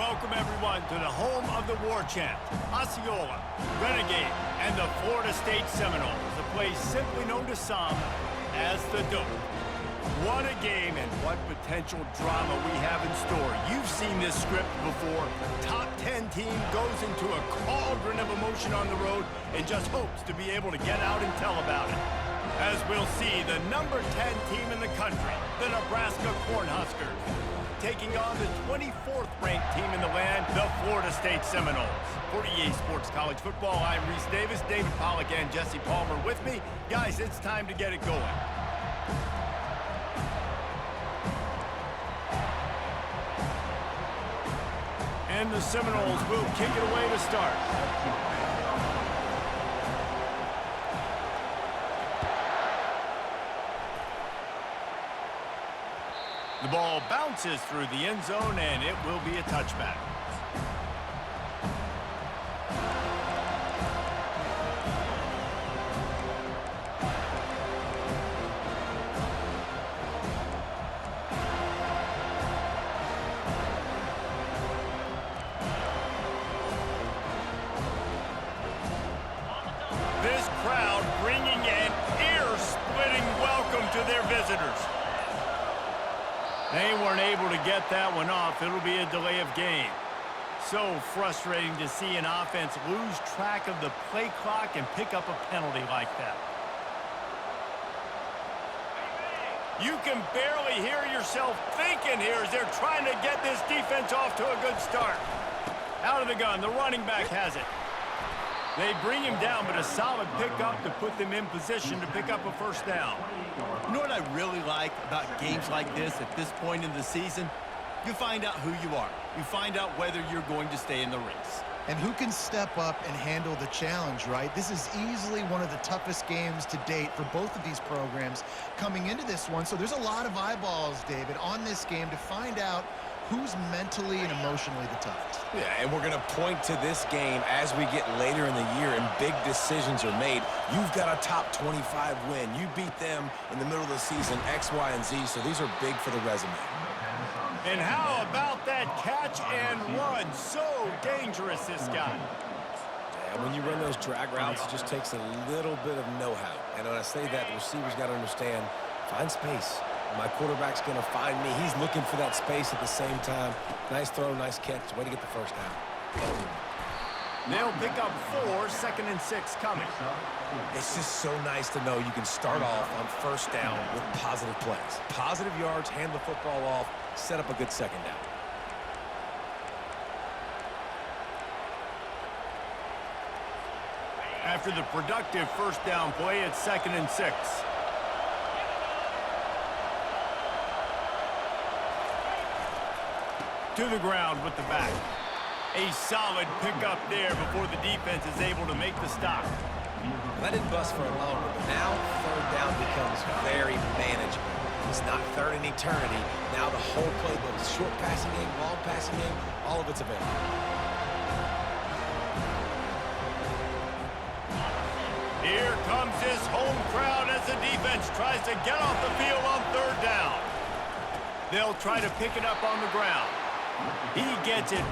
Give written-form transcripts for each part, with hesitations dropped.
Welcome, everyone, to the home of the war chant, Osceola, Renegade, and the Florida State Seminoles, a place simply known to some as the Dope. What a game and what potential drama we have in store. You've seen this script before. Top 10 team goes into a cauldron of emotion on the road and just hopes to be able to get out and tell about it. As we'll see, the number 10 team in the country, the Nebraska Cornhuskers, taking on the 24th ranked team in the land, the Florida State Seminoles. For EA Sports College Football, I'm Reese Davis, David Pollack, and Jesse Palmer with me. Guys, it's time to get it going. And the Seminoles will kick it away to start. The ball bounces through the end zone, and it will be a touchback. This crowd bringing an ear-splitting welcome to their visitors. They weren't able to get that one off. It'll be a delay of game. So frustrating to see an offense lose track of the play clock and pick up a penalty like that. You can barely hear yourself thinking here as they're trying to get this defense off to a good start. Out of the gun, the running back has it. They bring him down, but a solid pickup to put them in position to pick up a first down. You know what I really like about games like this at this point in the season? You find out who you are. You find out whether you're going to stay in the race. And who can step up and handle the challenge, right? This is easily one of the toughest games to date for both of these programs coming into this one. So there's a lot of eyeballs, David, on this game to find out who's mentally and emotionally the toughest. Yeah, and we're going to point to this game as we get later in the year and big decisions are made. You've got a top 25 win. You beat them in the middle of the season, X, Y, and Z, so these are big for the resume. And how about that catch and run? So dangerous, this guy. Yeah, when you run those drag routes, it just takes a little bit of know-how. And when I say that, the receivers got to understand, find space. My quarterback's going to find me. He's looking for that space at the same time. Nice throw, nice catch. Way to get the first down. They'll pick up 4, 2nd and 6 coming. It's just so nice to know you can start off on first down with positive plays. Positive yards, hand the football off, set up a good second down. After the productive first down play, it's 2nd and 6. To the ground with the back. A solid pickup there before the defense is able to make the stop. That didn't bust for a long one, but now third down becomes very manageable. It's not third in eternity. Now the whole playbook, short passing game, long passing game, all of it's available. Here comes this home crowd as the defense tries to get off the field on third down. They'll try to pick it up on the ground. He gets it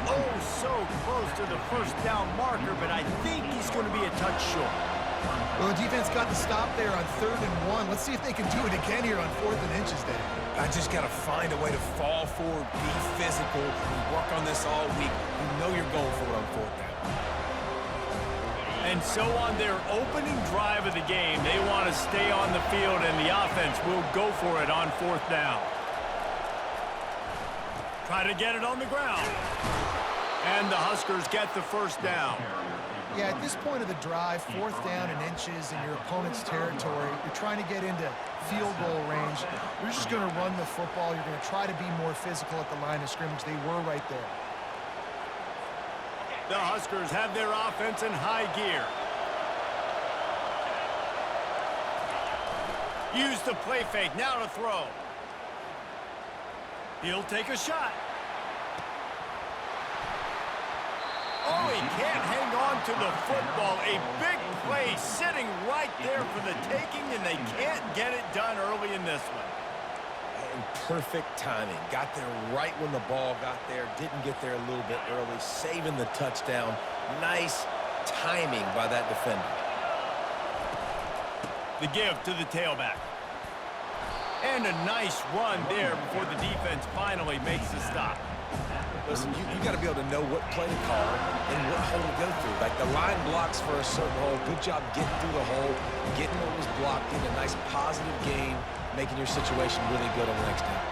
so close to the first down marker, but I think he's going to be a touch short. Well, the defense got the stop there on 3rd and 1. Let's see if they can do it again here on 4th and inches, Dave. I just got to find a way to fall forward, be physical, and work on this all week. You know you're going for it on 4th down. And so on their opening drive of the game, they want to stay on the field, and the offense will go for it on 4th down. Try to get it on the ground. And the Huskers get the first down. Yeah, at this point of the drive, 4th down and inches in your opponent's territory, you're trying to get into field goal range. You're just going to run the football. You're going to try to be more physical at the line of scrimmage. They were right there. The Huskers have their offense in high gear. Use the play fake, now to throw. He'll take a shot. Oh, he can't hang on to the football. A big play sitting right there for the taking, and they can't get it done early in this one. And perfect timing. Got there right when the ball got there. Didn't get there a little bit early. Saving the touchdown. Nice timing by that defender. The give to the tailback. And a nice run there before the defense finally makes the stop. Listen, you got to be able to know what play to call and what hole to go through. Like the line blocks for a certain hole. Good job getting through the hole, getting what was blocked in a nice positive gain, making your situation really good on the next down.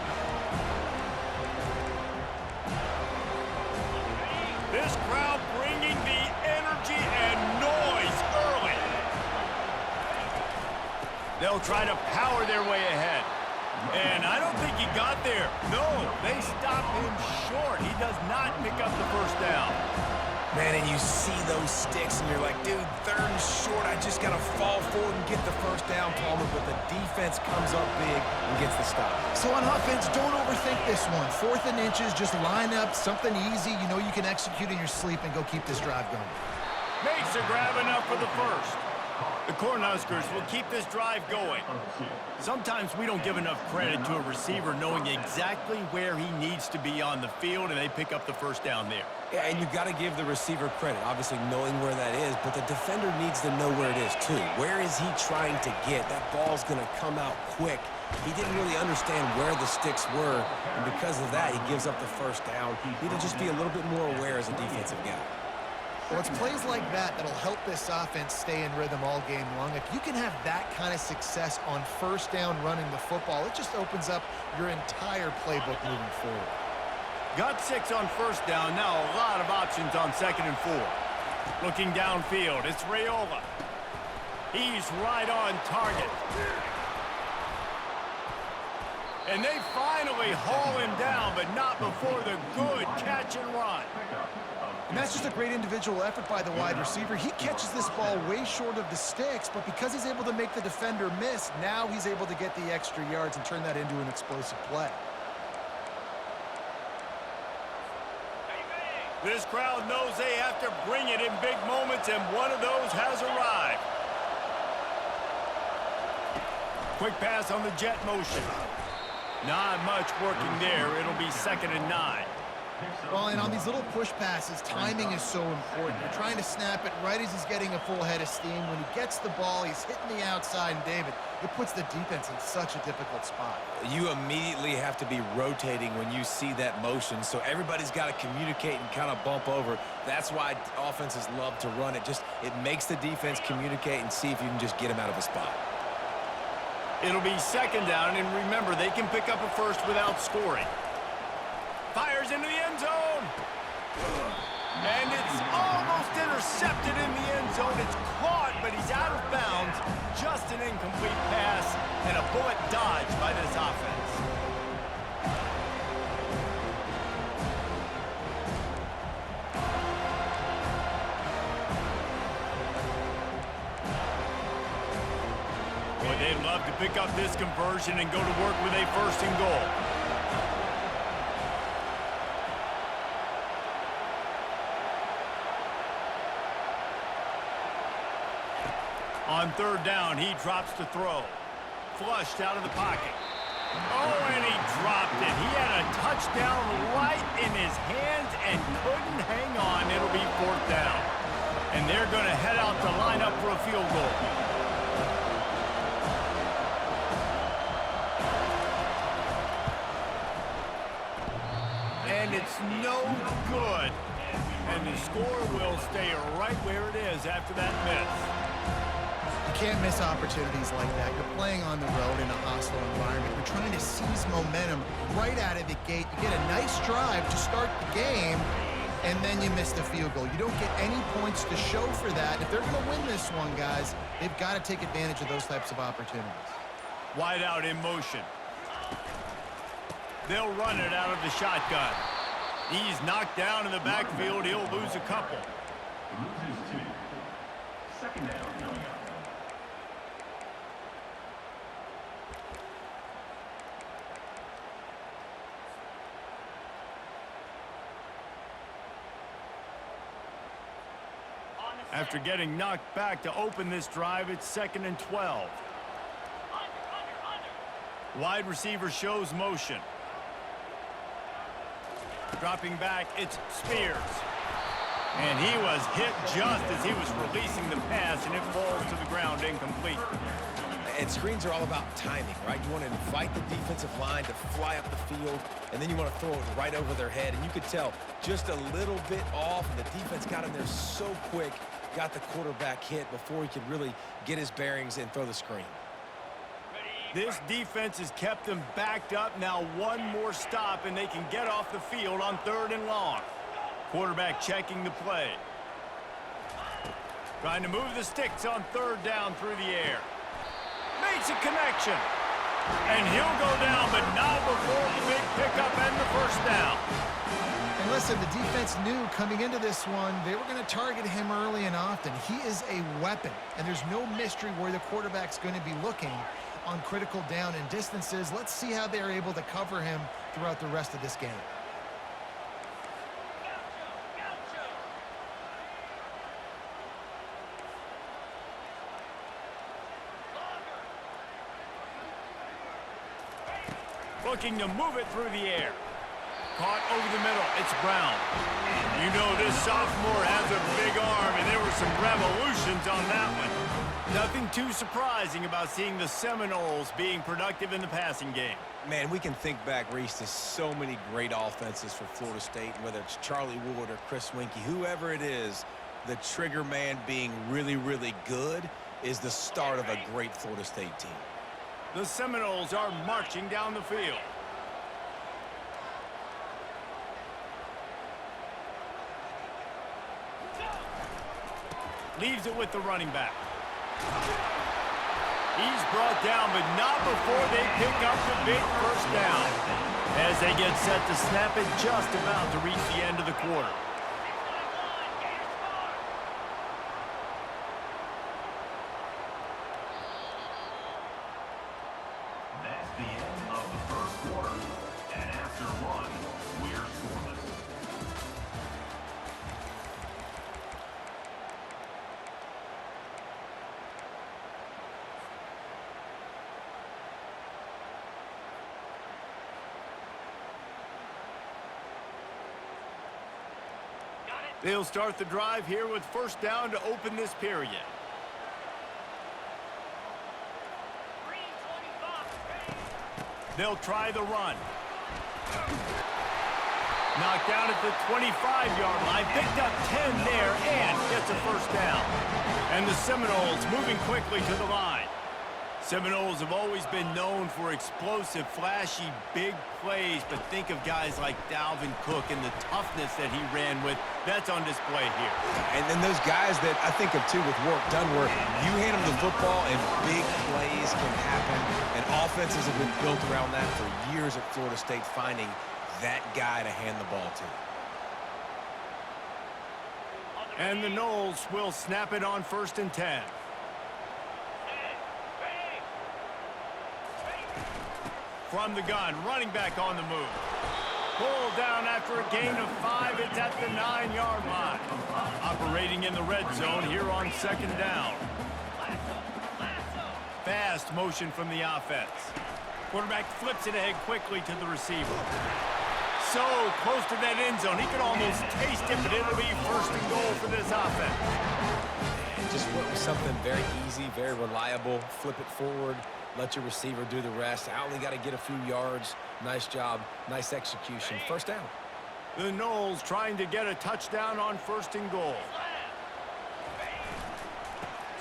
This crowd bringing the energy and noise early. They'll try to power their way ahead. And I don't think he got there. No, they stopped him short. He does not pick up the first down. Man, and you see those sticks, and you're like, dude, 3rd and short. I just got to fall forward and get the first down, Palmer. But the defense comes up big and gets the stop. So on offense, don't overthink this one. 4th and inches, just line up, something easy. You know you can execute in your sleep and go keep this drive going. Makes a grab enough for the first. The Cornhuskers will keep this drive going. Sometimes we don't give enough credit to a receiver knowing exactly where he needs to be on the field, and they pick up the first down there. Yeah, and you've got to give the receiver credit, obviously knowing where that is, but the defender needs to know where it is too. Where is he trying to get? That ball's going to come out quick. He didn't really understand where the sticks were, and because of that, he gives up the first down. You need to just be a little bit more aware as a defensive guy. Well, it's plays like that that'll help this offense stay in rhythm all game long. If you can have that kind of success on first down running the football, it just opens up your entire playbook moving forward. Got 6 on first down. Now a lot of options on 2nd and 4. Looking downfield, it's Raiola. He's right on target. And they finally haul him down, but not before the good catch and run. And that's just a great individual effort by the wide receiver. He catches this ball way short of the sticks, but because he's able to make the defender miss, now he's able to get the extra yards and turn that into an explosive play. This crowd knows they have to bring it in big moments, and one of those has arrived. Quick pass on the jet motion. Not much working there. It'll be 2nd and 9. Well, and on these little push passes, timing is so important. You're trying to snap it right as he's getting a full head of steam. When he gets the ball, he's hitting the outside, and David, it puts the defense in such a difficult spot. You immediately have to be rotating when you see that motion, so everybody's got to communicate and kind of bump over. That's why offenses love to run it. It makes the defense communicate and see if you can just get him out of a spot. It'll be 2nd down, and remember, they can pick up a first without scoring. Fires into the end zone. And it's almost intercepted in the end zone. It's caught, but he's out of bounds. Just an incomplete pass and a bullet dodge by this offense. Boy, they'd love to pick up this conversion and go to work with a 1st and goal. On 3rd down, he drops to throw. Flushed out of the pocket. Oh, and he dropped it. He had a touchdown right in his hands and couldn't hang on. It'll be 4th down. And they're going to head out to line up for a field goal. And it's no good. And the score will stay right where it is after that miss. You can't miss opportunities like that. You're playing on the road in a hostile environment. You're trying to seize momentum right out of the gate. You get a nice drive to start the game, and then you miss the field goal. You don't get any points to show for that. If they're going to win this one, guys, they've got to take advantage of those types of opportunities. Wide out in motion. They'll run it out of the shotgun. He's knocked down in the backfield. He'll lose a couple. Loses 2. 2nd down. After getting knocked back to open this drive, it's 2nd and 12. Wide receiver shows motion. Dropping back, it's Spears. And he was hit just as he was releasing the pass, and it falls to the ground incomplete. And screens are all about timing, right? You want to invite the defensive line to fly up the field, and then you want to throw it right over their head. And you could tell just a little bit off, and the defense got in there so quick, got the quarterback hit before he could really get his bearings and throw the screen. This defense has kept them backed up. Now one more stop, and they can get off the field on 3rd and long. Quarterback checking the play. Trying to move the sticks on 3rd down through the air. Makes a connection. And he'll go down, but not before the big pickup and the 1st down. And listen, the defense knew coming into this one, they were going to target him early and often. He is a weapon, and there's no mystery where the quarterback's going to be looking on critical down and distances. Let's see how they're able to cover him throughout the rest of this game. Looking to move it through the air. Caught over the middle. It's Brown. You know this sophomore has a big arm, and there were some revolutions on that one. Nothing too surprising about seeing the Seminoles being productive in the passing game. Man, we can think back, Reese, to so many great offenses for Florida State, whether it's Charlie Ward or Chris Winkie, whoever it is, the trigger man being really, really good is the start of a great Florida State team. The Seminoles are marching down the field. Leaves it with the running back. He's brought down, but not before they pick up the big 1st down. As they get set to snap it, just about to reach the end of the quarter. That's the end of the 1st quarter. And after 1, we're scoreless. They'll start the drive here with 1st down to open this period. They'll try the run. Knocked down at the 25-yard line. Picked up 10 there and gets a 1st down. And the Seminoles moving quickly to the line. Seminoles have always been known for explosive, flashy, big plays, but think of guys like Dalvin Cook and the toughness that he ran with. That's on display here. And then those guys that I think of, too, with Warrick Dunn, where you hand them the football and big plays can happen, and offenses have been built around that for years at Florida State, finding that guy to hand the ball to. And the Noles will snap it on 1st and 10. From the gun, running back on the move. Pulled down after a gain of 5. It's at the 9-yard line. Operating in the red zone here on 2nd down. Fast motion from the offense. Quarterback flips it ahead quickly to the receiver. So close to that end zone. He could almost taste it, but it'll be 1st and goal for this offense. And just went with something very easy, very reliable. Flip it forward. Let your receiver do the rest. I only got to get a few yards. Nice job. Nice execution. 1st down. The Noles trying to get a touchdown on 1st and goal.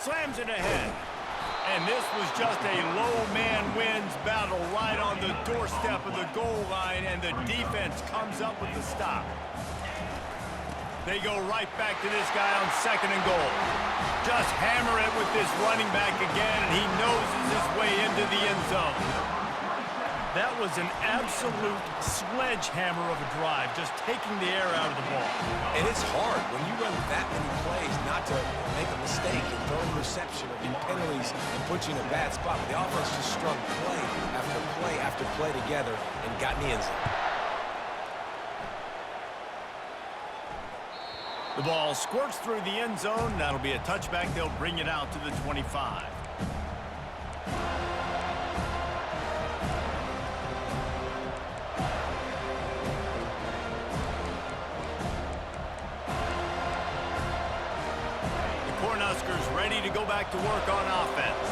Slams it ahead. And this was just a low man wins battle right on the doorstep of the goal line, and the defense comes up with the stop. They go right back to this guy on 2nd and goal. Just hammer it with this running back again, and he noses his way into the end zone. That was an absolute sledgehammer of a drive, just taking the air out of the ball. And it's hard when you run that many plays not to make a mistake and throw an interception or get penalties and put you in a bad spot. But the offense just strung play after play after play together and got in the end zone. The ball squirts through the end zone. That'll be a touchback. They'll bring it out to the 25. ready to go back to work on offense.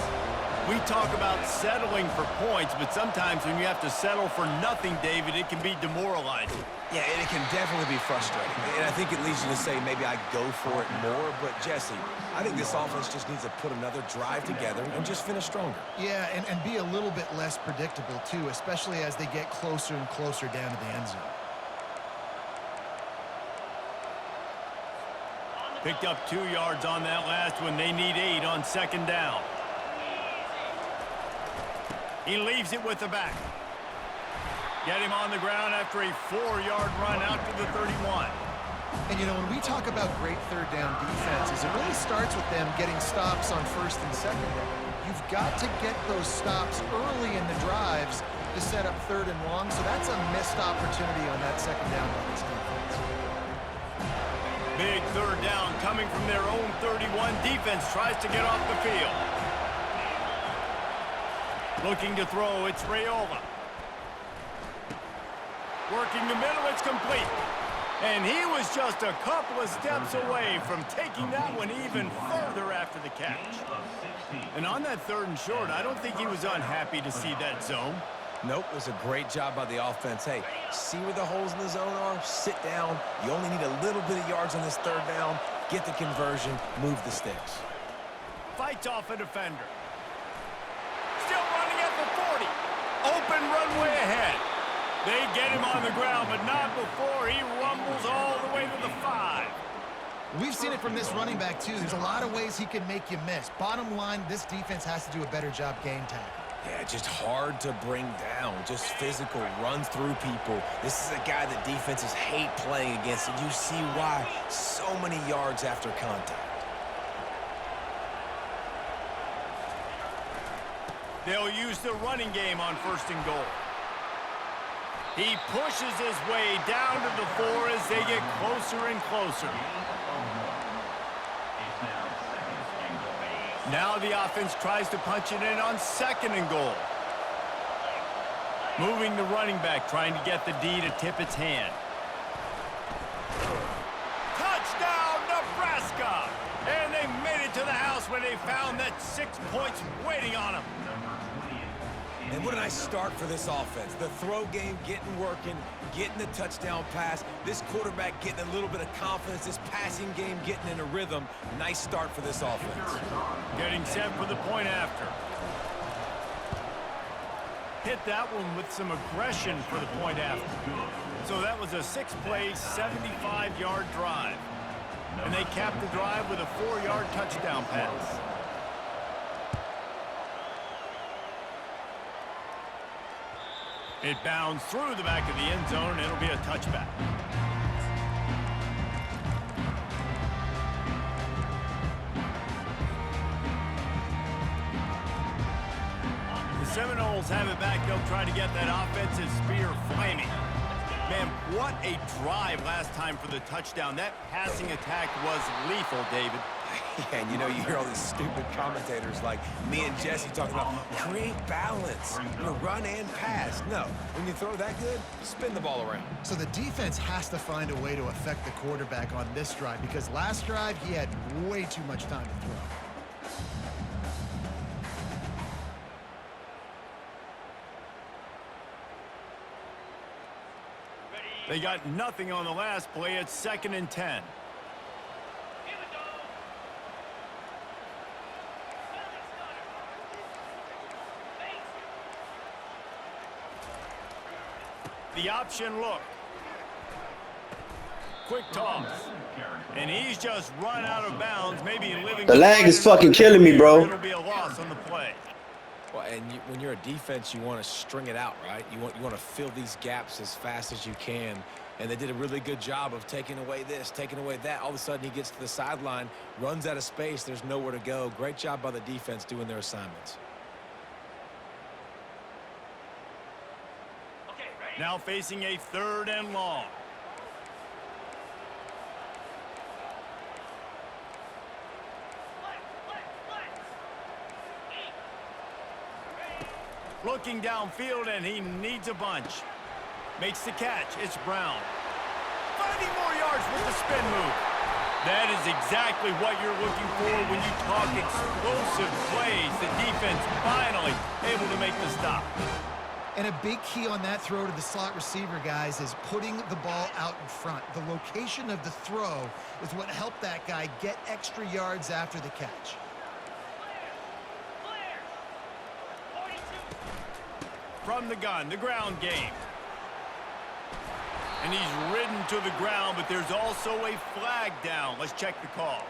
We talk about settling for points, but sometimes when you have to settle for nothing, David, it can be demoralizing. Yeah, and it can definitely be frustrating. And I think it leads you to say maybe I go for it more. But, Jesse, I think this offense just needs to put another drive together and just finish stronger. Yeah, and be a little bit less predictable, too, especially as they get closer and closer down to the end zone. Picked up 2 yards on that last one. They need 8 on second down. He leaves it with the back. Get him on the ground after a 4-yard run out to the 31. And, you know, when we talk about great third down defenses, it really starts with them getting stops on first and second down. You've got to get those stops early in the drives to set up third and long, so that's a missed opportunity on that second down by this defense. Big third down coming from their own 31. Defense tries to get off the field. Looking to throw, it's Raiola. Working the middle, it's complete. And he was just a couple of steps away from taking that one even further after the catch. And on that third and short, I don't think he was unhappy to see that zone. Nope, it was a great job by the offense. Hey, see where the holes in the zone are? Sit down. You only need a little bit of yards on this third down. Get the conversion. Move the sticks. Fights off a defender. Still running at the 40. Open runway ahead. They get him on the ground, but not before he rumbles all the way to the 5. We've seen it from this running back, too. There's a lot of ways he can make you miss. Bottom line, this defense has to do a better job game tackling. Yeah, just hard to bring down. Just physical, runs through people. This is a guy that defenses hate playing against, and you see why. So many yards after contact. They'll use the running game on first and goal. He pushes his way down to the 4 as they get closer and closer. Now the offense tries to punch it in on second and goal. Moving the running back, trying to get the D to tip its hand. Touchdown, Nebraska! And they made it to the house when they found that 6 points waiting on them. And what a nice start for this offense. The throw game getting working, getting the touchdown pass. This quarterback getting a little bit of confidence. This passing game getting in a rhythm. Nice start for this offense. Getting set for the point after. Hit that one with some aggression for the point after. So that was a 6-play, 75-yard drive. And they capped the drive with a 4-yard touchdown pass. It bounds through the back of the end zone, and it'll be a touchback. The Seminoles have it back. They'll try to get that offensive spear flaming. Man, what a drive last time for the touchdown. That passing attack was lethal, David. Yeah, and you know, you hear all these stupid commentators like me and Jesse talking about create balance, you know, run and pass. No, when you throw that good, spin the ball around. So the defense has to find a way to affect the quarterback on this drive because last drive he had way too much time to throw. They got nothing on the last play. It's 2nd and 10. The option look. Quick toss. And he's just run out of bounds, maybe living. The lag is fucking killing me, bro. It'll be a loss on the play. Well, and when you're a defense, you want to string it out, right? You want to fill these gaps as fast as you can. And they did a really good job of taking away this, taking away that. All of a sudden, he gets to the sideline, runs out of space. There's nowhere to go. Great job by the defense doing their assignments. Now facing a 3rd and long. Looking downfield, and he needs a bunch. Makes the catch. It's Brown. Finding more yards with the spin move. That is exactly what you're looking for when you talk explosive plays. The defense finally able to make the stop. And a big key on that throw to the slot receiver, guys, is putting the ball out in front. The location of the throw is what helped that guy get extra yards after the catch. From the gun, the ground game. And he's ridden to the ground, but there's also a flag down. Let's check the call.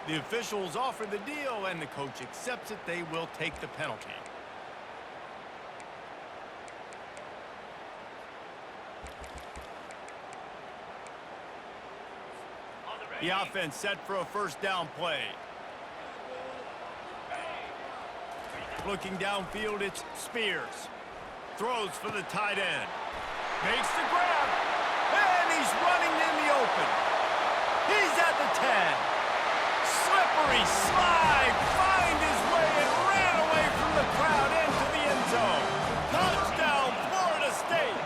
The officials offer the deal, and the coach accepts it. They will take the penalty. The offense set for a first down play. Looking downfield, it's Spears. Throws for the tight end. Makes the grab. And he's running in the open. He's at the 10. Slippery slide. Find his way and ran away from the crowd into the end zone. Touchdown, Florida State.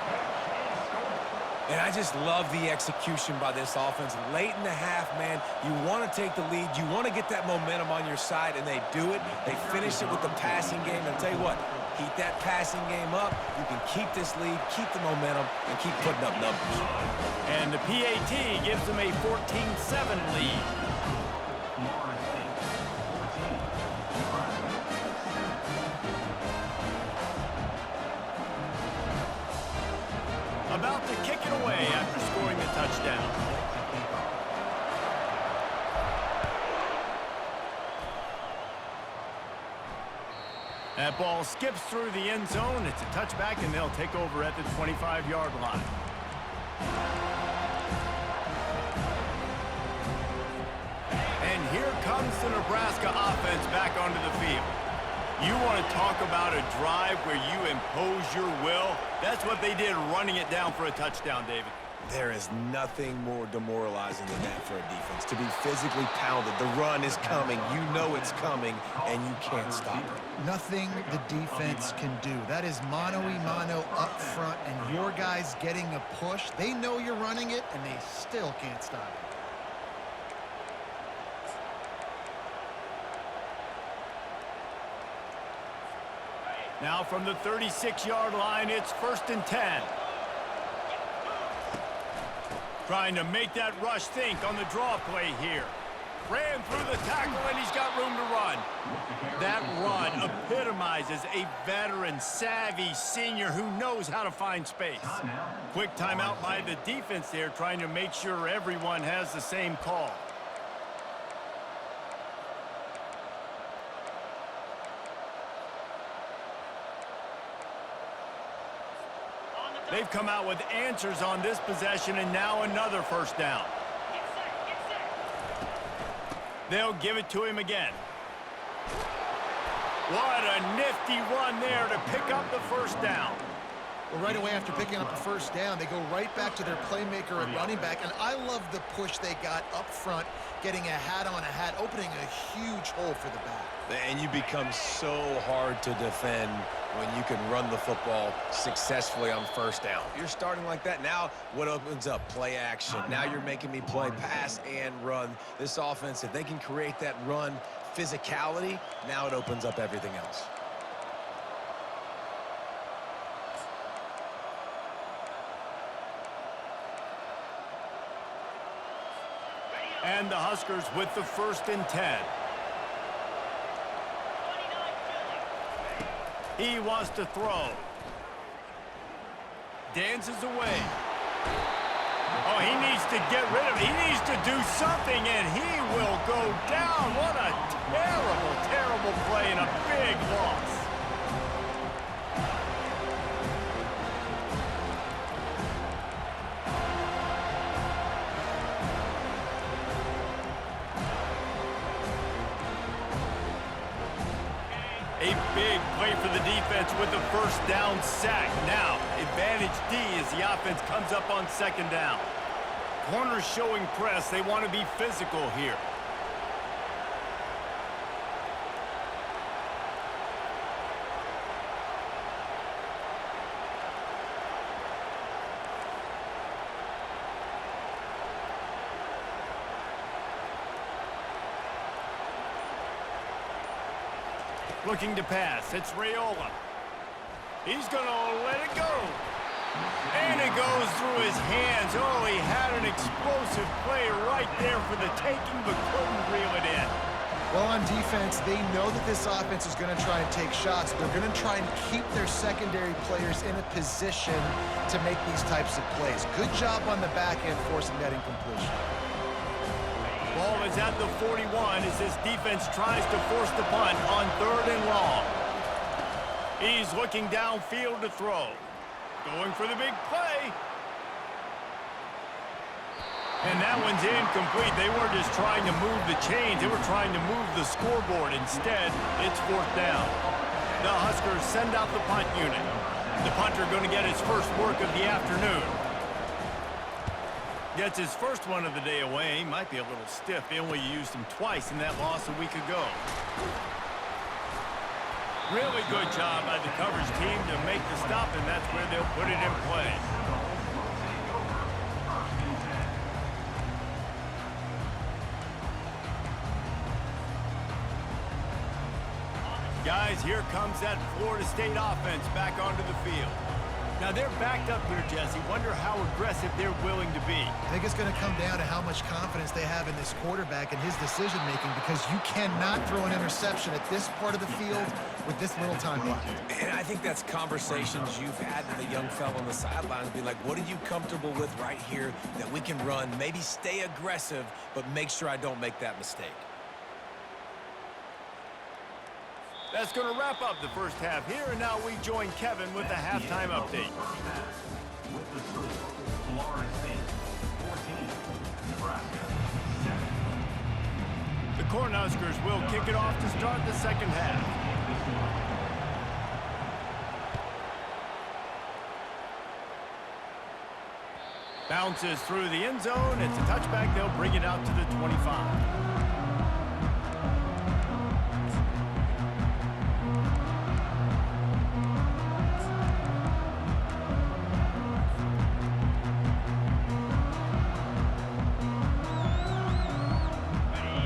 And I just love the execution by this offense. Late in the half, man, you want to take the lead. You want to get that momentum on your side, and they do it. They finish it with the passing game. And I'll tell you what, keep that passing game up. You can keep this lead, keep the momentum, and keep putting up numbers. And the PAT gives them a 14-7 lead. About to kick it away after scoring the touchdown. That ball skips through the end zone. It's a touchback, and they'll take over at the 25-yard line. And here comes the Nebraska offense back onto the field. You want to talk about a drive where you impose your will? That's what they did, running it down for a touchdown, David. There is nothing more demoralizing than that for a defense. To be physically pounded. The run is coming. You know it's coming, and you can't stop it. Nothing the defense can do. That is mano-a-mano up front, and your guys getting a push. They know you're running it, and they still can't stop it. Now from the 36-yard line, it's 1st and 10. Trying to make that rush think on the draw play here. Ran through the tackle, and he's got room to run. That run epitomizes a veteran, savvy senior who knows how to find space. Quick timeout by the defense there, trying to make sure everyone has the same call. They've come out with answers on this possession, and now another first down. They'll give it to him again. What a nifty run there to pick up the first down. Well, right away after picking up the first down, they go right back to their playmaker and running back. And I love the push they got up front, getting a hat on a hat, opening a huge hole for the back. And you become so hard to defend when you can run the football successfully on first down. You're starting like that. Now what opens up? Play action. Now you're making me play pass and run. This offense, if they can create that run physicality, now it opens up everything else. And the Huskers with the 1st and 10. He wants to throw. Dances away. Oh, he needs to get rid of it. He needs to do something, and he will go down. What a terrible, terrible play and a big loss. A big play for the defense with the first down sack. Now, advantage D as the offense comes up on 2nd down. Corners showing press. They want to be physical here. Looking to pass. It's Raiola. He's going to let it go. And it goes through his hands. Oh, he had an explosive play right there for the taking, but couldn't reel it in. Well, on defense, they know that this offense is going to try and take shots. They're going to try and keep their secondary players in a position to make these types of plays. Good job on the back end forcing that incompletion. Ball is at the 41 as this defense tries to force the punt on 3rd and long. He's looking downfield to throw. Going for the big play. And that one's incomplete. They weren't just trying to move the chains. They were trying to move the scoreboard. Instead, it's 4th down. The Huskers send out the punt unit. The punter going to get his first work of the afternoon. Gets his first one of the day away. Might be a little stiff. They only used him twice in that loss a week ago. Really good job by the coverage team to make the stop, and that's where they'll put it in play. Guys, here comes that Florida State offense back onto the field. Now, they're backed up here, Jesse. Wonder how aggressive they're willing to be. I think it's going to come down to how much confidence they have in this quarterback and his decision-making, because you cannot throw an interception at this part of the field with this little time left. And I think that's conversations you've had with a young fellow on the sidelines. Be like, what are you comfortable with right here that we can run? Maybe stay aggressive, but make sure I don't make that mistake. That's going to wrap up the first half here, and now we join Kevin with the halftime update. With the score, Florida State 14, Nebraska 7. The Cornhuskers will kick it off to start the second half. Bounces through the end zone. It's a touchback. They'll bring it out to the 25.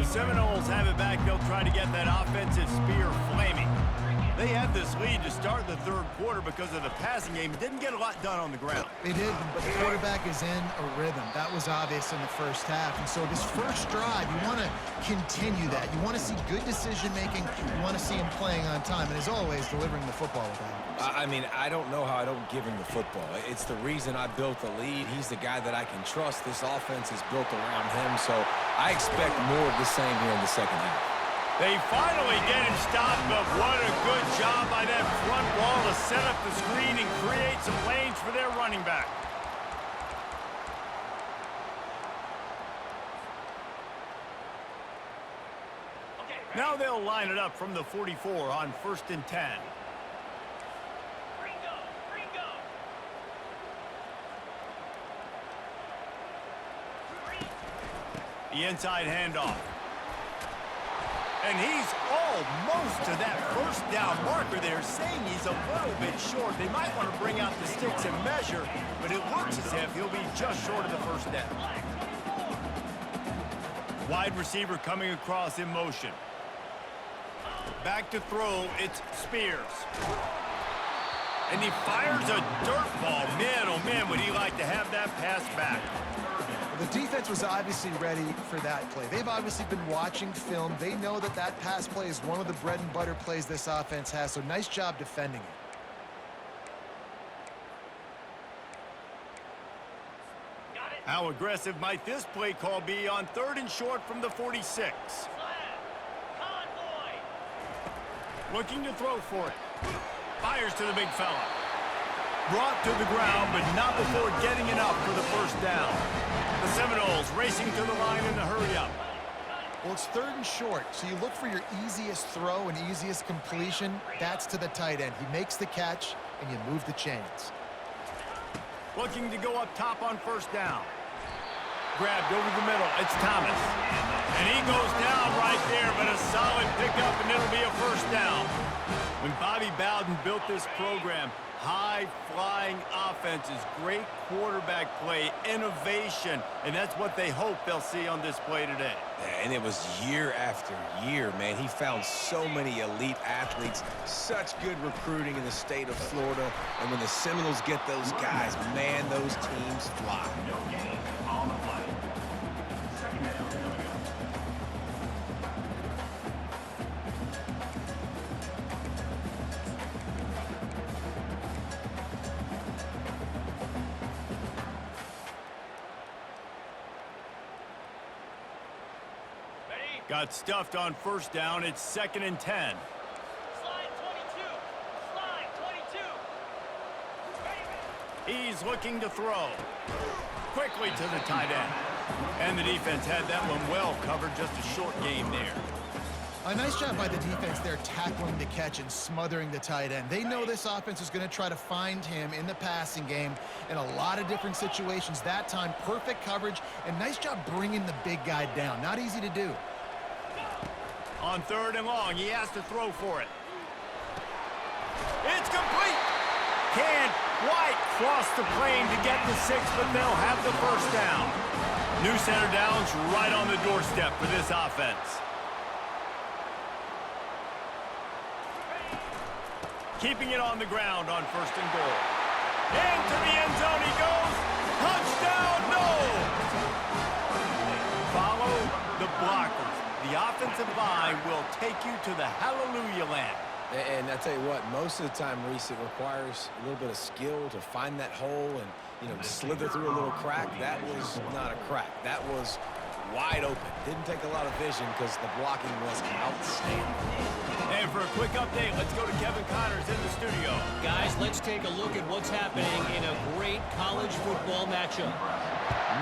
Seminoles have it back. They'll try to get that offensive spear flaming. They had this lead to start the 3rd quarter because of the passing game. Didn't get a lot done on the ground. They did, but the quarterback is in a rhythm. That was obvious in the first half. And so this first drive, you want to continue that. You want to see good decision-making. You want to see him playing on time. And as always, delivering the football with that. I mean, I don't know how I don't give him the football. It's the reason I built the lead. He's the guy that I can trust. This offense is built around him, so I expect more of the same here in the second half. They finally get him stopped, but what a good job by that front wall to set up the screen and create some lanes for their running back. Now they'll line it up from the 44 on 1st and 10. The inside handoff. And he's almost to that first down marker there, saying he's a little bit short. They might want to bring out the sticks and measure, but it looks as if he'll be just short of the first down. Wide receiver coming across in motion. Back to throw, it's Spears. And he fires a dirt ball. Man, oh man, would he like to have that pass back. The defense was obviously ready for that play. They've obviously been watching film. They know that that pass play is one of the bread and butter plays this offense has, so nice job defending it. How aggressive might this play call be on 3rd and short from the 46? Looking to throw for it. Fires to the big fella. Brought to the ground, but not before getting enough for the first down. The Seminoles racing to the line in the hurry-up. Well, it's 3rd and short, so you look for your easiest throw and easiest completion. That's to the tight end. He makes the catch, and you move the chains. Looking to go up top on 1st down. Grabbed over the middle. It's Thomas. And he goes down right there, but a solid pickup, and it'll be a first down. When Bobby Bowden built this program, high-flying offenses, great quarterback play, innovation, and that's what they hope they'll see on display today. And it was year after year, man. He found so many elite athletes, such good recruiting in the state of Florida. And when the Seminoles get those guys, man, those teams fly. No gain on the play. Second down, here we go. Got stuffed on first down. It's 2nd and 10. Slide 22. Slide 22. He's looking to throw. Quickly to the tight end. And the defense had that one well covered. Just a short game there. A nice job by the defense there tackling the catch and smothering the tight end. They know this offense is going to try to find him in the passing game in a lot of different situations. That time, perfect coverage, and nice job bringing the big guy down. Not easy to do. On 3rd and long, he has to throw for it. It's complete. Can't quite cross the plane to get the 6, but they'll have the first down. New center downs right on the doorstep for this offense. Keeping it on the ground on 1st and goal. Into the end zone he goes. Touchdown, no! Follow the blockers. The offensive line will take you to the hallelujah land. And I tell you what, most of the time, Reese, it requires a little bit of skill to find that hole and, slither through a little crack. That was not a crack. That was wide open. Didn't take a lot of vision because the blocking was outstanding. And for a quick update, let's go to Kevin Connors in the studio. Guys, let's take a look at what's happening in a great college football matchup.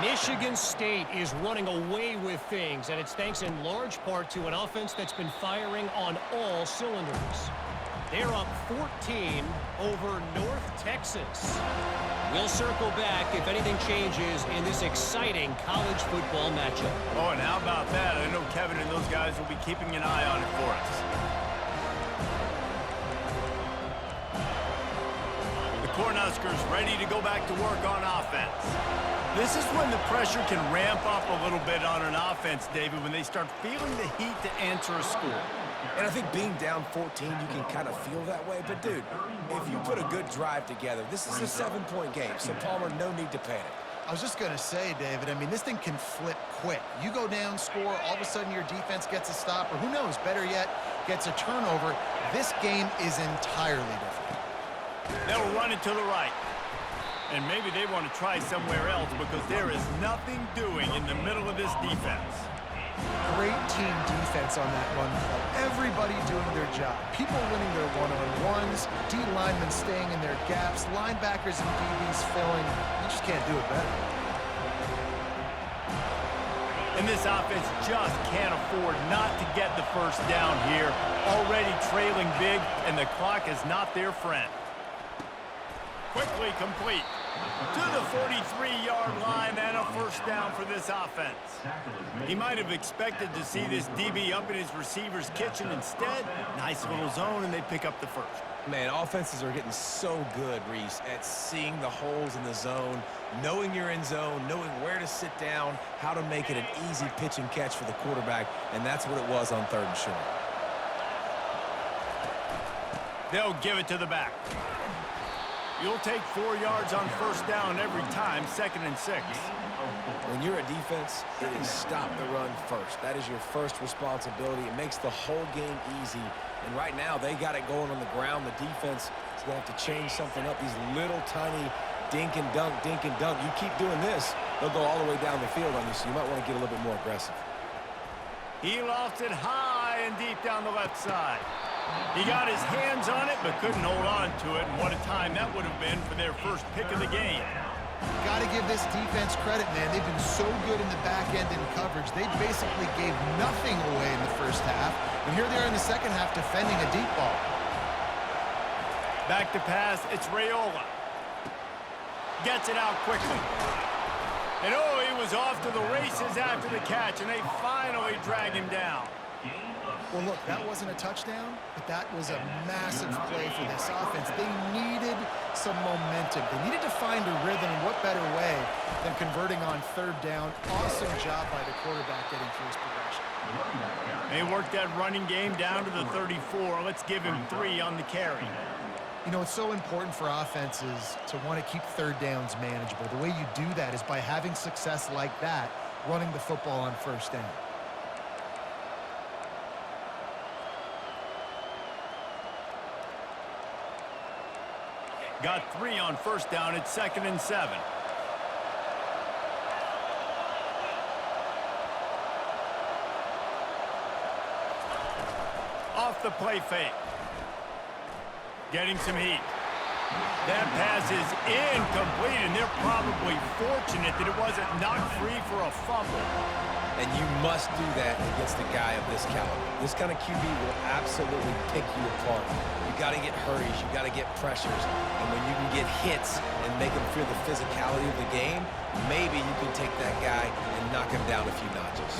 Michigan State is running away with things, and it's thanks in large part to an offense that's been firing on all cylinders. They're up 14 over North Texas. We'll circle back if anything changes in this exciting college football matchup. Oh, and how about that? I know Kevin and those guys will be keeping an eye on it for us. The Cornhuskers ready to go back to work on offense. This is when the pressure can ramp up a little bit on an offense, David, when they start feeling the heat to answer a score. And I think being down 14, you can kind of feel that way. But, dude, if you put a good drive together, this is a 7-point game. So, Palmer, no need to panic. I was just going to say, David, I mean, this thing can flip quick. You go down, score, all of a sudden your defense gets a stop, or who knows, better yet, gets a turnover. This game is entirely different. They'll run it to the right. And maybe they want to try somewhere else because there is nothing doing in the middle of this defense. Great team defense on that run play. Everybody doing their job. People winning their one-on-ones, D linemen staying in their gaps, linebackers and DBs filling. You just can't do it better. And this offense just can't afford not to get the first down here. Already trailing big, and the clock is not their friend. Quickly complete to the 43-yard line and a first down for this offense. He might have expected to see this DB up in his receiver's kitchen. Instead, nice little zone, and they pick up the first. Man, offenses are getting so good, Reese, at seeing the holes in the zone, knowing you're in zone, knowing where to sit down, how to make it an easy pitch and catch for the quarterback, and that's what it was on 3rd and short. They'll give it to the back. You'll take 4 yards on first down every time, 2nd and 6. When you're a defense, it is stop the run first. That is your first responsibility. It makes the whole game easy. And right now, they got it going on the ground. The defense is going to have to change something up. These little tiny dink and dunk, dink and dunk. You keep doing this, they'll go all the way down the field on you, so you might want to get a little bit more aggressive. He lofts it high and deep down the left side. He got his hands on it, but couldn't hold on to it. And what a time that would have been for their first pick of the game. Got to give this defense credit, man. They've been so good in the back end in coverage. They basically gave nothing away in the first half. And here they are in the second half defending a deep ball. Back to pass. It's Raiola. Gets it out quickly. And oh, he was off to the races after the catch, and they finally drag him down. Well, look, that wasn't a touchdown, but that was a massive play for this offense. They needed some momentum. They needed to find a rhythm, and what better way than converting on third down. Awesome job by the quarterback getting through his progression. They worked that running game down to the 34. Let's give him 3 on the carry. You know, it's so important for offenses to want to keep third downs manageable. The way you do that is by having success like that, running the football on first down. Got 3 on first down at 2nd and 7. Off the play fake. Getting some heat. That pass is incomplete, and they're probably fortunate that it wasn't knocked free for a fumble. And you must do that against a guy of this caliber. This kind of QB will absolutely pick you apart. You got to get hurries. You got to get pressures. And when you can get hits and make him feel the physicality of the game, maybe you can take that guy and knock him down a few notches.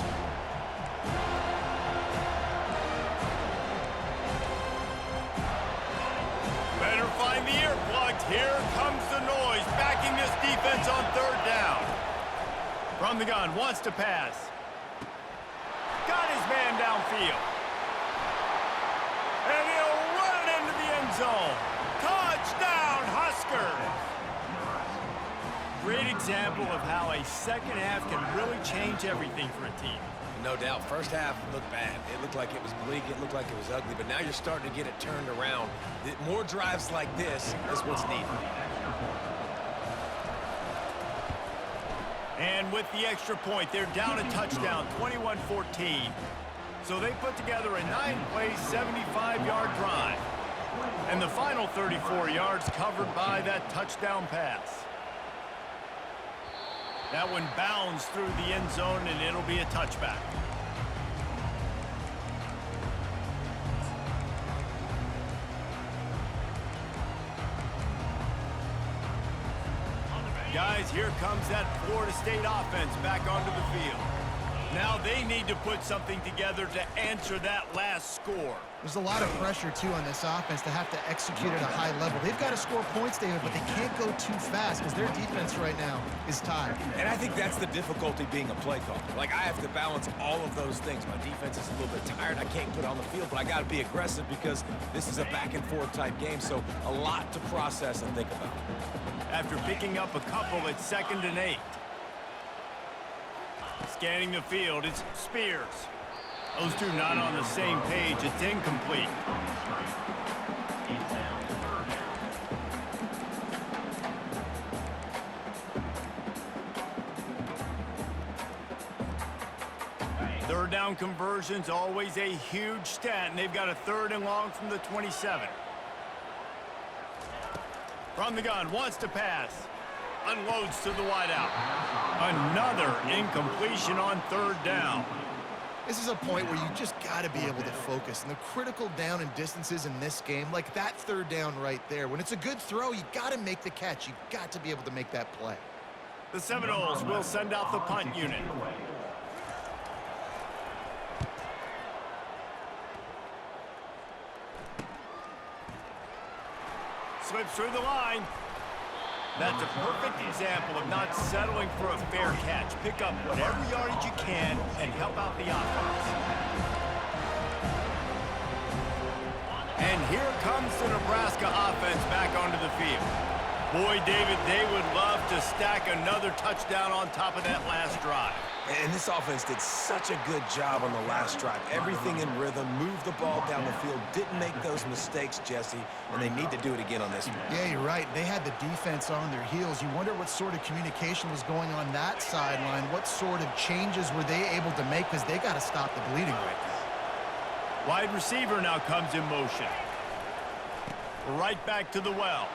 Better find the earplugs. Here comes the noise, backing this defense on third down. From the gun, wants to pass. Got his man downfield. And he'll run it into the end zone. Touchdown, Huskers! Great example of how a second half can really change everything for a team. No doubt. First half looked bad. It looked like it was bleak. It looked like it was ugly. But now you're starting to get it turned around. More drives like this is what's needed. And with the extra point, they're down a touchdown, 21-14. So they put together a 9-play, 75-yard drive. And the final 34 yards covered by that touchdown pass. That one bounds through the end zone, and it'll be a touchback. Guys, here comes that Florida State offense back onto the field. Now they need to put something together to answer that last score. There's a lot of pressure, too, on this offense to have to execute at a high level. They've got to score points, David, but they can't go too fast because their defense right now is tired. And I think that's the difficulty being a play caller. Like, I have to balance all of those things. My defense is a little bit tired. I can't put it on the field, but I got to be aggressive because this is a back-and-forth type game, so a lot to process and think about. After picking up a couple at 2nd and 8. Scanning the field, it's Spears. Those two not on the same page. It's incomplete. Third down conversions, always a huge stat, and they've got a 3rd and long from the 27. From the gun, wants to pass. Unloads to the wideout. Another incompletion on 3rd down. This is a point where you just got to be able to focus. And the critical down and distances in this game, like that 3rd down right there, when it's a good throw, you got to make the catch. You got to be able to make that play. The Seminoles will send out the punt unit. Slips through the line. That's a perfect example of not settling for a fair catch. Pick up whatever yardage you can and help out the offense. And here comes the Nebraska offense back onto the field. Boy, David, they would love to stack another touchdown on top of that last drive. And this offense did such a good job on the last drive. Everything in rhythm, moved the ball down the field, didn't make those mistakes, Jesse, and they need to do it again on this one. Yeah, you're right. They had the defense on their heels. You wonder what sort of communication was going on that sideline. What sort of changes were they able to make because they got to stop the bleeding right now. Wide receiver now comes in motion. Right back to the well.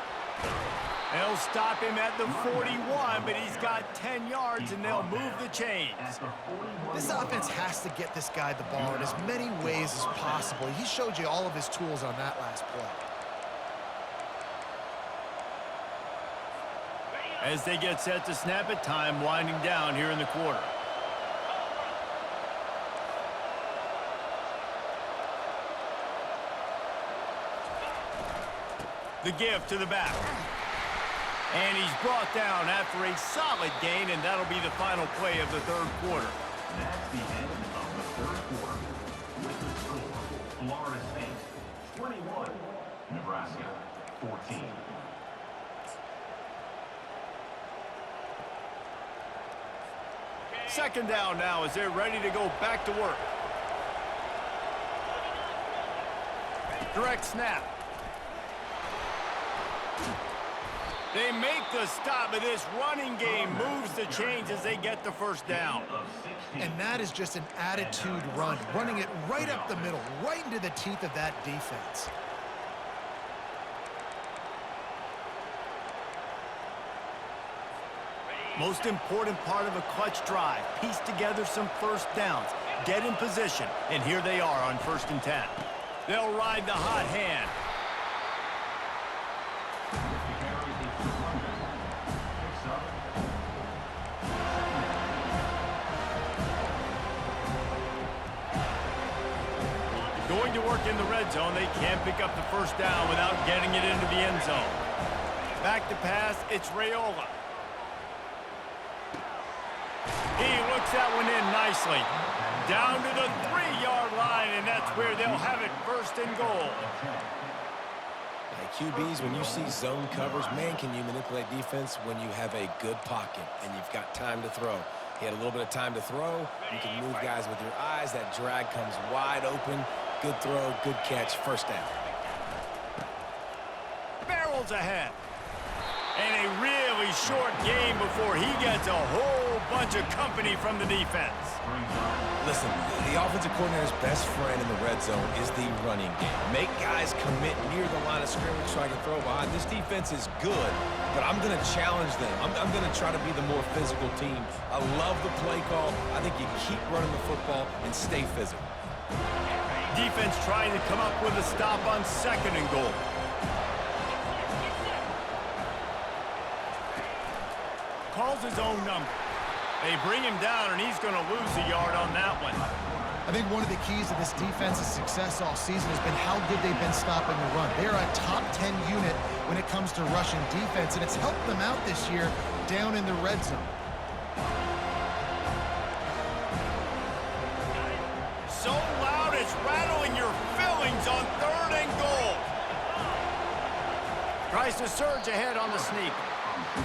They'll stop him at the 41, but he's got 10 yards, and they'll move the chains. This offense has to get this guy the ball in as many ways as possible. He showed you all of his tools on that last play. as they get set to snap it. Time winding down here in the quarter. The give to the back. And he's brought down after a solid gain, and that'll be the final play of the third quarter. That's the end of the third quarter. With the score, Florida State 21, Nebraska 14. Second down now as they're ready to go back to work. Direct snap. They make the stop, but this running game moves the chains as they get the first down. And that is just an attitude run, running it right up the middle, right into the teeth of that defense. Most important part of a clutch drive, piece together some first downs, get in position, and here they are on 1st and 10. They'll ride the hot hand. Going to work in the red zone, they can't pick up the first down without getting it into the end zone. Back to pass, it's Raiola. He looks that one in nicely. Down to the 3-yard line, and that's where they'll have it 1st and goal. Hey, QBs, when you see zone coverage, man, can you manipulate defense when you have a good pocket and you've got time to throw. He had a little bit of time to throw. You can move guys with your eyes. That drag comes wide open. Good throw, good catch, first down. Barrels ahead. And a really short game before he gets a whole bunch of company from the defense. Listen, the offensive coordinator's best friend in the red zone is the running game. Make guys commit near the line of scrimmage so I can throw behind. This defense is good, but I'm going to challenge them. I'm going to try to be the more physical team. I love the play call. I think you keep running the football and stay physical. Defense trying to come up with a stop on 2nd and goal. Calls his own number. They bring him down, and he's going to lose a yard on that one. I think one of the keys to this defense's success all season has been how good they've been stopping the run. They're a top 10 unit when it comes to rushing defense, and it's helped them out this year down in the red zone. So loud it's rattling your fillings on 3rd and goal. Tries to surge ahead on the sneak.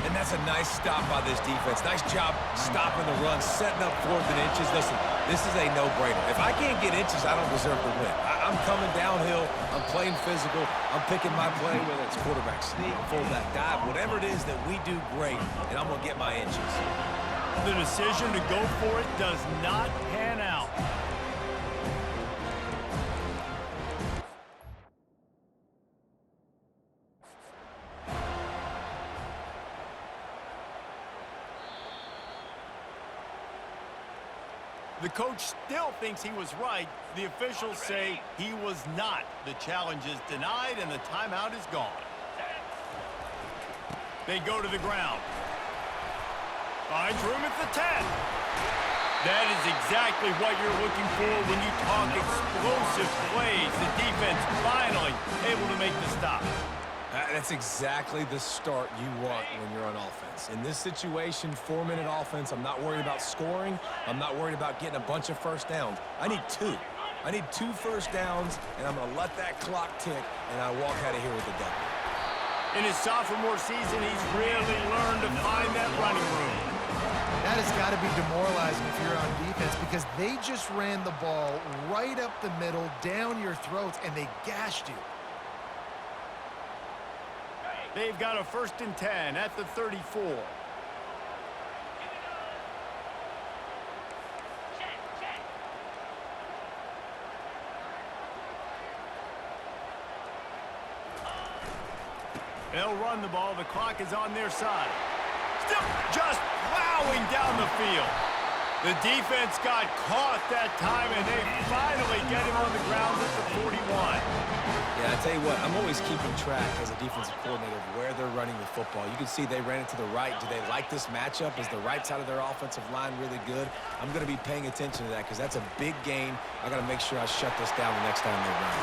And that's a nice stop by this defense. Nice job stopping the run, setting up 4th and inches. Listen, this is a no-brainer. If I can't get inches, I don't deserve to win. I'm coming downhill. I'm playing physical. I'm picking my play, whether it's quarterback sneak, fullback dive, whatever it is that we do great, and I'm going to get my inches. The decision to go for it does not pan out. The coach still thinks he was right. The officials say he was not. The challenge is denied, and the timeout is gone. They go to the ground. Finds room at the 10. That is exactly what you're looking for when you talk explosive plays. The defense finally able to make the stop. That's exactly the start you want when you're on offense. In this situation, 4-minute offense, I'm not worried about scoring. I'm not worried about getting a bunch of first downs. I need 2. I need 2 first downs, and I'm going to let that clock tick, and I walk out of here with a W. In his sophomore season, he's really learned to find that running room. That has got to be demoralizing if you're on defense because they just ran the ball right up the middle, down your throats, and they gashed you. They've got a 1st and 10 at the 34. They'll run the ball. The clock is on their side. Still just plowing down the field. The defense got caught that time, and they finally get him on the ground at the 41. Yeah, I tell you what, I'm always keeping track as a defensive coordinator of where they're running the football. You can see they ran it to the right. Do they like this matchup? Is the right side of their offensive line really good? I'm going to be paying attention to that because that's a big gain. I got to make sure I shut this down the next time they run.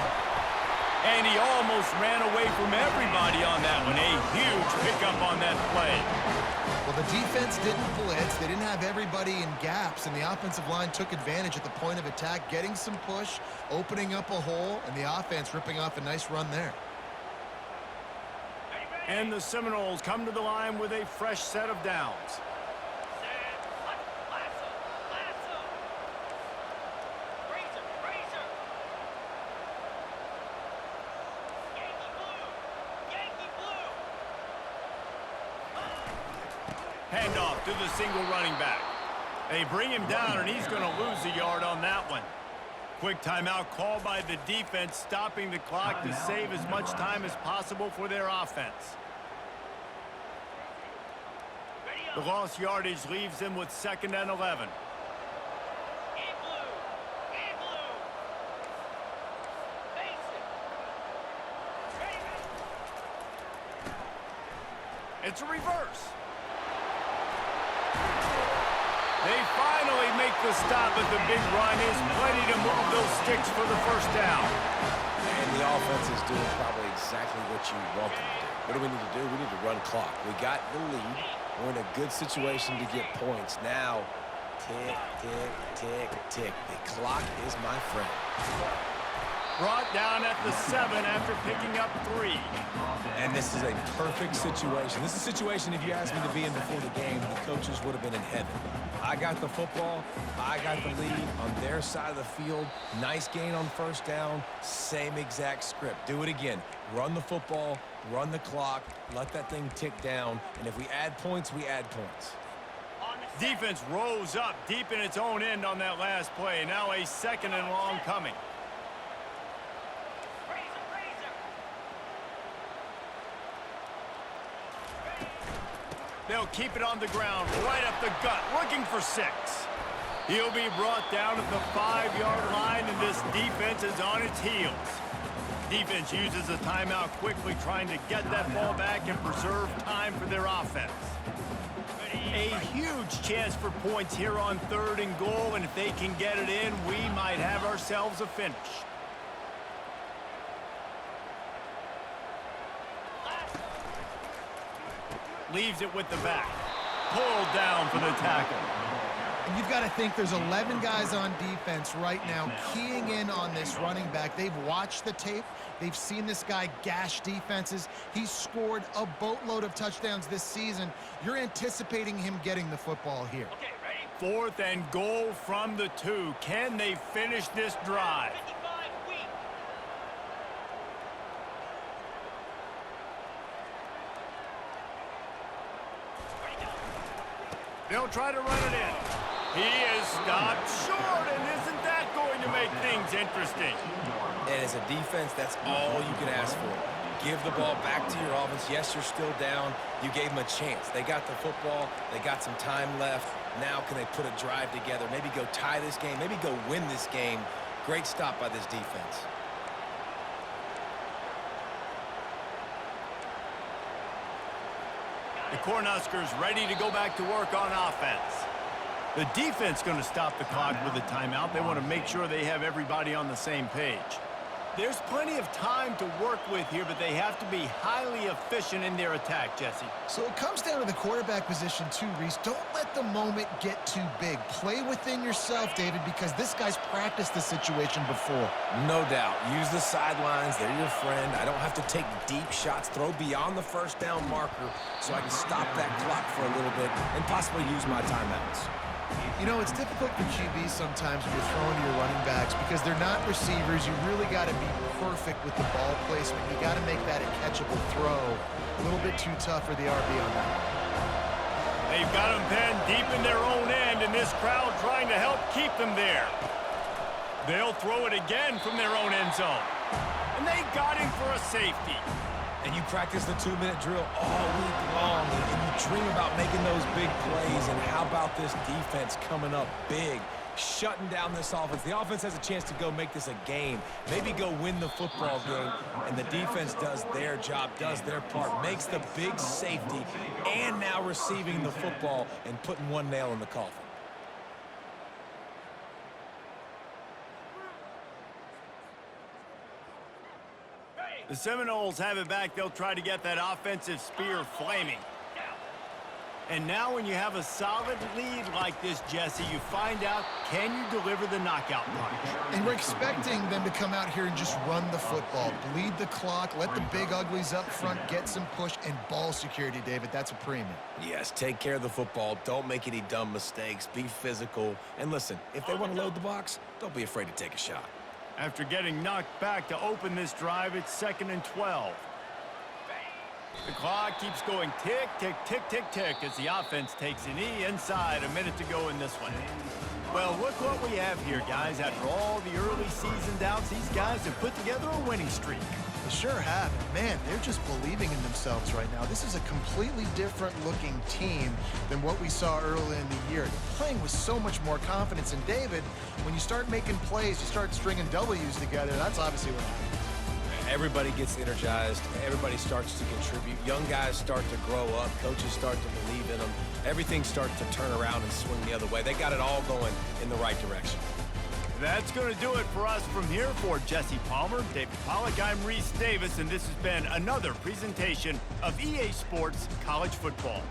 And he almost ran away from everybody on that one. A huge pickup on that play. Well, the defense didn't blitz. They didn't have everybody in gaps, and the offensive line took advantage at the point of attack, getting some push, opening up a hole, and the offense ripping off a nice run there. And the Seminoles come to the line with a fresh set of downs. Handoff to the single running back. They bring him down, and he's going to lose a yard on that one. Quick timeout called by the defense, stopping the clock to save as much time as possible for their offense. The lost yardage leaves them with 2nd and 11. It's a reverse. They finally make the stop, but the big run is plenty to move those sticks for the first down. And the offense is doing probably exactly what you want them to do. What do we need to do? We need to run clock. We got the lead. We're in a good situation to get points. Now, tick, tick, tick, tick. The clock is my friend. Brought down at the 7 after picking up 3. And this is a perfect situation. This is a situation, if you asked me to be in before the game, the coaches would have been in heaven. I got the football. I got the lead on their side of the field. Nice gain on first down. Same exact script. Do it again. Run the football, run the clock, let that thing tick down. And if we add points, we add points. Defense rose up deep in its own end on that last play. Now a 2nd and long coming. They'll keep it on the ground, right up the gut, looking for 6. He'll be brought down at the 5-yard line, and this defense is on its heels. Defense uses a timeout quickly, trying to get that ball back and preserve time for their offense. A huge chance for points here on 3rd and goal, and if they can get it in, we might have ourselves a finish. Leaves it with the back. Pulled down for the tackle. And you've got to think there's 11 guys on defense right now keying in on this running back. They've watched the tape. They've seen this guy gash defenses. He's scored a boatload of touchdowns this season. You're anticipating him getting the football here. Okay, ready? 4th and goal from the 2. Can they finish this drive? They'll try to run it in. He is stopped short, and isn't that going to make things interesting? And as a defense, that's all you can ask for. Give the ball back to your offense. Yes, you're still down. You gave them a chance. They got the football. They got some time left. Now can they put a drive together? Maybe go tie this game. Maybe go win this game. Great stop by this defense. The Cornhuskers ready to go back to work on offense. The defense going to stop the clock with a timeout. They want to make sure they have everybody on the same page. There's plenty of time to work with here, but they have to be highly efficient in their attack, Jesse. So it comes down to the quarterback position too, Reese. Don't let the moment get too big. Play within yourself, David, because this guy's practiced the situation before. No doubt. Use the sidelines. They're your friend. I don't have to take deep shots, throw beyond the first down marker so I can stop that clock for a little bit and possibly use my timeouts. You know, it's difficult for QBs sometimes when you're throwing to your running backs because they're not receivers. You really got to be perfect with the ball placement. You got to make that a catchable throw. A little bit too tough for the RB on that. They've got them penned deep in their own end, and this crowd trying to help keep them there. They'll throw it again from their own end zone. And they got him for a safety. And you practice the 2-minute drill all week long, and you dream about making those big plays. And how about this defense coming up big, shutting down this offense? The offense has a chance to go make this a game, maybe go win the football game, and the defense does their job, does their part, makes the big safety, and now receiving the football and putting one nail in the coffin. The Seminoles have it back. They'll try to get that offensive spear flaming. And now when you have a solid lead like this, Jesse, you find out, can you deliver the knockout punch? And we're expecting them to come out here and just run the football, bleed the clock, let the big uglies up front get some push, and ball security, David. That's a premium. Yes, take care of the football. Don't make any dumb mistakes. Be physical. And listen, if they want to load the box, don't be afraid to take a shot. After getting knocked back to open this drive, it's 2nd and 12. The clock keeps going tick, tick, tick, tick, tick as the offense takes a knee inside. A minute to go in this one. Well, look what we have here, guys. After all the early season doubts, these guys have put together a winning streak. They sure have. Man, they're just believing in themselves right now. This is a completely different looking team than what we saw early in the year. They're playing with so much more confidence. And David, when you start making plays, you start stringing W's together, that's obviously what happens. Everybody gets energized. Everybody starts to contribute. Young guys start to grow up. Coaches start to believe in them. Everything starts to turn around and swing the other way. They got it all going in the right direction. That's going to do it for us from here. For Jesse Palmer, David Pollack, I'm Reese Davis, and this has been another presentation of EA Sports College Football.